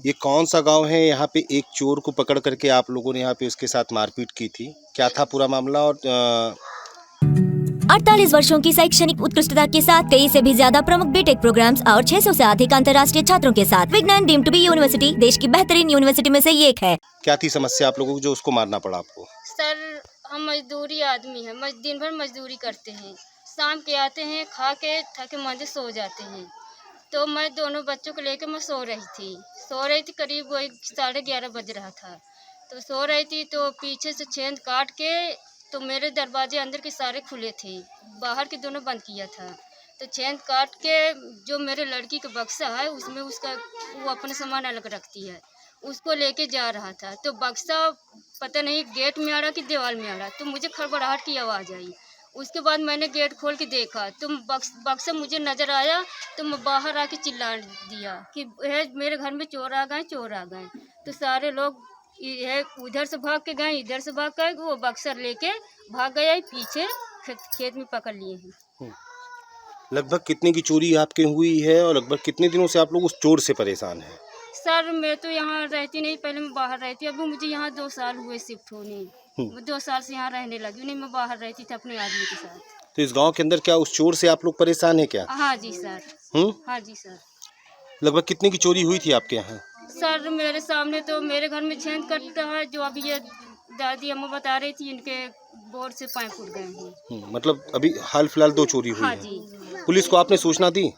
ये कौन सा गांव है? यहाँ पे एक चोर को पकड़ करके आप लोगों ने यहाँ पे उसके साथ मारपीट की थी, क्या था पूरा मामला? और 48 वर्षों की शैक्षणिक उत्कृष्टता के साथ 23 से भी ज्यादा प्रमुख बीटेक प्रोग्राम्स और 600 से अधिक अंतर्राष्ट्रीय छात्रों के साथ विज्ञान डीम्ड टू बी यूनिवर्सिटी देश की बेहतरीन यूनिवर्सिटी में से एक है। क्या थी समस्या आप लोगों को जो उसको मारना पड़ा आपको? सर, हम मजदूरी आदमी हैं, दिन भर मजदूरी करते हैं, शाम के आते हैं, खा के थके मांदे सो जाते हैं। तो मैं दोनों बच्चों को लेकर मैं सो रही थी करीब वही 11:30 बज रहा था। तो सो रही थी तो पीछे से छेद काट के, तो मेरे दरवाजे अंदर के सारे खुले थे, बाहर के दोनों बंद किया था। तो छेद काट के जो मेरे लड़की का बक्सा है उसमें उसका वो अपना सामान अलग रखती है, उसको लेके जा रहा था। तो बक्सा पता नहीं गेट में आ रहा कि दीवार में आ रहा, तो मुझे खड़बड़ाहट की आवाज़ आई। उसके बाद मैंने गेट खोल के देखा तो बक्सा मुझे नज़र आया, तो मैं बाहर आके चिल्ला दिया कि मेरे घर में चोर आ गए, चोर आ गए। तो सारे लोग उधर से भाग के गए, इधर से भाग के वो बक्सर लेके भाग गया, पीछे खेत में पकड़ लिए हैं। लगभग कितने की चोरी आपके हुई है और लगभग कितने दिनों से आप लोग उस चोर से परेशान हैं? सर, मैं तो यहाँ रहती नहीं, पहले मैं बाहर रहती, अभी मुझे यहाँ 2 साल हुए शिफ्ट होने। मैं 2 साल से यहाँ रहने लगी, नहीं मैं बाहर रहती थी अपने आदमी के साथ। तो इस गांव के अंदर क्या उस चोर से आप लोग परेशान हैं क्या? हाँ जी सर। हाँ जी सर। लगभग कितने की चोरी हुई थी आपके यहाँ? सर, मेरे सामने तो मेरे घर में छेद कटता है, जो अभी ये दादी अम्मा बता रही थी, इनके बोर्ड से पाइप उड़ गए हैं। मतलब अभी हाल फिलहाल 2 चोरी हुई हाँ है। जी। पुलिस को आपने सूचना दी?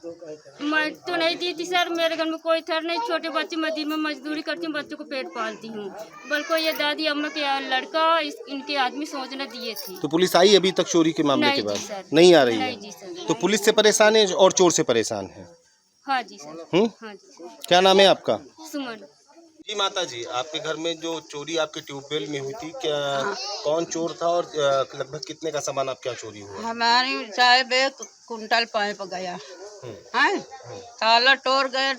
मैं तो नहीं दी थी सर, मेरे घर में कोई था नहीं, छोटे बच्चे, मैं दिन में मजदूरी करती हूँ, बच्चों को पेट पालती हूँ, बल्कि ये दादी अम्मा के लड़का इनके आदमी सोचना दिए थे। तो पुलिस आई अभी तक चोरी के मामले के बाद? नहीं आ रही है? नहीं जी सर। तो पुलिस से परेशान है और चोर से परेशान है? हाँ जी सर। हाँ जी। क्या नाम है आपका? सुमन। जी माता जी, आपके घर में जो चोरी आपके ट्यूबवेल में हुई थी, क्या कौन चोर था और लगभग कितने का सामान आपके यहाँ चोरी हुआ? हमारी साहब 1 कुंटल पाइप गया है, ताला तोड़ गए,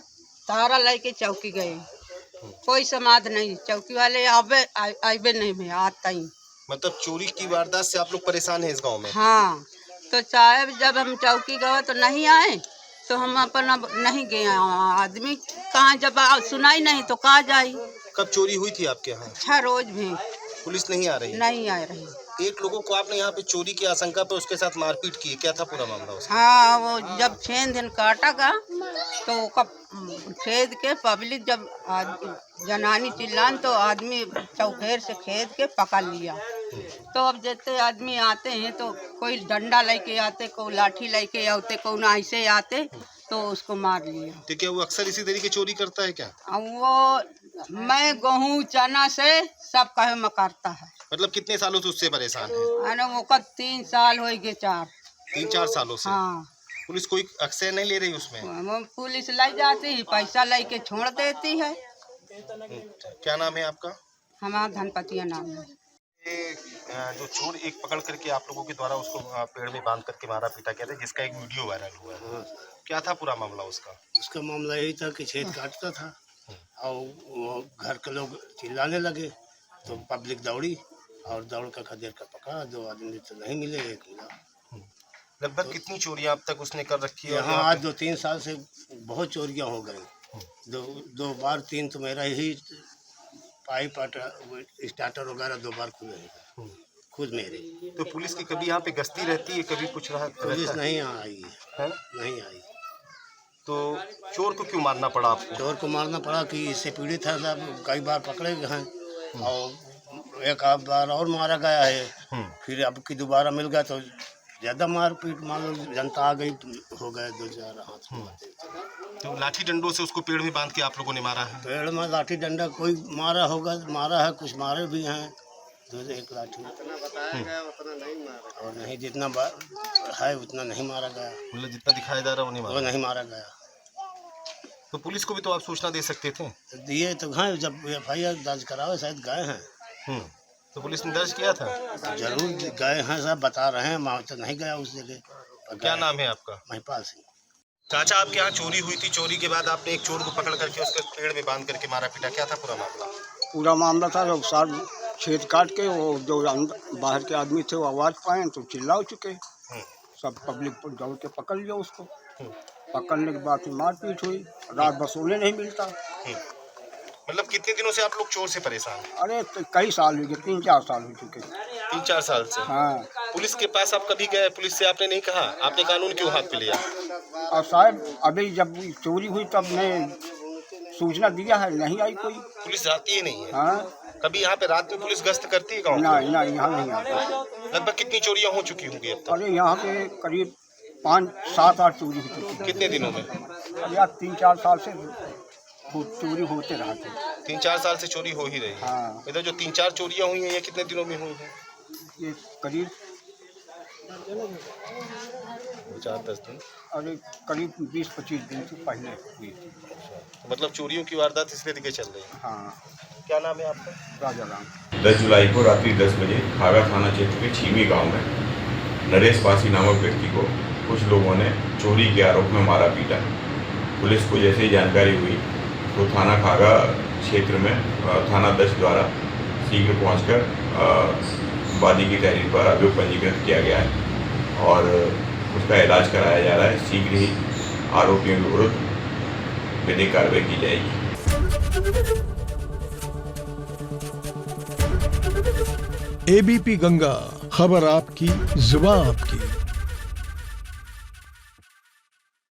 तारा लेके चौकी गए, कोई समाध नहीं, चौकी वाले आबे नहीं में आता ही। मतलब चोरी की वारदात से आप लोग परेशान हैं इस गांव में? हाँ, तो साहब जब हम चौकी गए तो नहीं आए, तो हम अपन अब नहीं गए, आदमी कहाँ, जब सुनाई नहीं तो कहाँ जाई। कब चोरी हुई थी आपके यहाँ? 6 रोज भी पुलिस नहीं आ रही? नहीं आ रही। एक लोगों को आपने यहाँ पे चोरी की आशंका पे उसके साथ मारपीट की, क्या था पूरा मामला उसका? हाँ, वो जब छेद काटा गा तो छेद के पब्लिक जब जनानी चिल्लान तो आदमी चौखेर से खेद के पकड़ लिया। तो अब जैसे आदमी आते हैं तो कोई डंडा लेके आते, कोई लाठी लेके आते, कोई ऐसे आते, तो उसको मार लिया। तो क्या वो अक्सर इसी तरीके चोरी करता है क्या? वो मैं गेहूँ चना से सब कहे में करता है। मतलब कितने सालों से उससे परेशान है? अरे वो 3 साल हो गए, 4। 3-4 सालों से? हाँ। पुलिस कोई अक्सर नहीं ले रही उसमें? वो पुलिस ले जाती है, पैसा लेके छोड़ देती है। क्या नाम है आपका? हमारा धनपतिया नाम है। ये जो चोर एक पकड़ करके आप लोगों के द्वारा उसको पेड़ में बांध करके मारा पीटा गया था, जिसका एक वीडियो वायरल हुआ है, क्या था पूरा मामला उसका? उसका मामला यही था कि छेद काटता था और वो घर के लोग चिल्लाने लगे, तो पब्लिक दौड़ी और दौड़ कर खदेड़ कर पकड़ा। 2 आदमी तो नहीं मिले, 1 मिला। लगभग कितनी चोरियां अब तक उसने कर रखी है? यहाँ आज 2-3 साल से बहुत चोरियां हो गई। 2 बार 3 तो मेरा ही पाइप स्टार्टर वगैरह 2 बार खुले हैं खुद मेरे। तो पुलिस की कभी यहाँ पे गश्ती रहती है, कभी कुछ रहा? पुलिस नहीं यहाँ आई है, नहीं आई। तो चोर को क्यों मारना पड़ा आपको? चोर को मारना पड़ा कि इससे पीड़ित है साहब, कई बार पकड़े गए हैं और 1 आध बार और मारा गया है, फिर अब की दोबारा मिल गया तो ज़्यादा मारपीट, मान लो जनता आ गई तो हो गए 2-4 हाथ। तो लाठी डंडों से उसको पेड़ में बांध के आप लोगों ने मारा है? पेड़ में लाठी डंडा कोई मारा होगा, मारा है, कुछ मारे भी हैं, 2-1 लाठी और नहीं, जितना है उतना नहीं मारा गया। मतलब जितना दिखाया जा रहा है वो नहीं मारा गया। तो पुलिस को भी तो आप सूचना दे सकते थे? दिए तो गए, जब FIR दर्ज करावे शायद गए हैं। तो पुलिस ने दर्ज किया था? जरूर गए हैं, सब बता रहे हैं, मैं तो नहीं गया उस जगह। क्या नाम है आपका? महिपाल सिंह। चाचा, आपके यहाँ चोरी हुई थी, चोरी के बाद आपने एक चोर को पकड़ करके उसके पेड़ में बांध करके मारा पीटा, क्या था पूरा मामला? पूरा मामला था जब सार छेद काट के वो जो बाहर के आदमी थे वो आवाज़ पाए तो चिल्ला चुके, सब पब्लिक पर दौड़ के पकड़ लिया उसको। पकड़ने के बाद फिर मारपीट हुई, रात बस सोने नहीं मिलता, मतलब कितने दिनों से आप लोग चोर से परेशान हैं? अरे तो कई साल हो गए, 3-4 साल हो चुके। 3-4 साल से। हाँ। पुलिस के पास आप कभी गए? पुलिस से आपने नहीं कहा? आपने कानून क्यों हाथ में लिया? और साहब अभी जब चोरी हुई तब मैं सूचना दिया है, नहीं आई कोई। पुलिस जाती ही नहीं है। हाँ कभी यहाँ पे रात में पुलिस गश्त करती है गाँव ना में? ना, यहाँ नहीं आता। लगभग कितनी चोरियां हो चुकी होंगी अब तक? अरे यहाँ पे करीब 5-7-8 चोरी हो चुकी। कितने दिनों में? अरे यार 3-4 साल से चोरी होते रहते। 3-4 साल से चोरी हो ही रही है। हाँ। इधर जो 3-4 चोरियां हुई हैं ये कितने दिनों में हुई हैं? ये करीब 4-10 दिन। अरे करीब 20-25 दिन से पहले हुई थी। मतलब चोरियों की वारदात इस तरीके चल रही है। हाँ। क्या नाम है आपका? राजा राम। 10 जुलाई को रात्रि 10 बजे खागा थाना क्षेत्र के छीमी गांव में नरेश पासी नामक व्यक्ति को कुछ लोगों ने चोरी के आरोप में मारा पीटा। पुलिस को जैसे ही जानकारी हुई तो थाना खागा क्षेत्र में थाना 10 द्वारा शीघ्र पहुंचकर वादी की तहरीर पर अभियोग पंजीकृत किया गया है और उसका इलाज कराया जा रहा है। शीघ्र ही आरोपियों के विरुद्ध विधिक कार्रवाई की जाएगी। एबीपी गंगा, खबर आपकी, जुबान आपकी।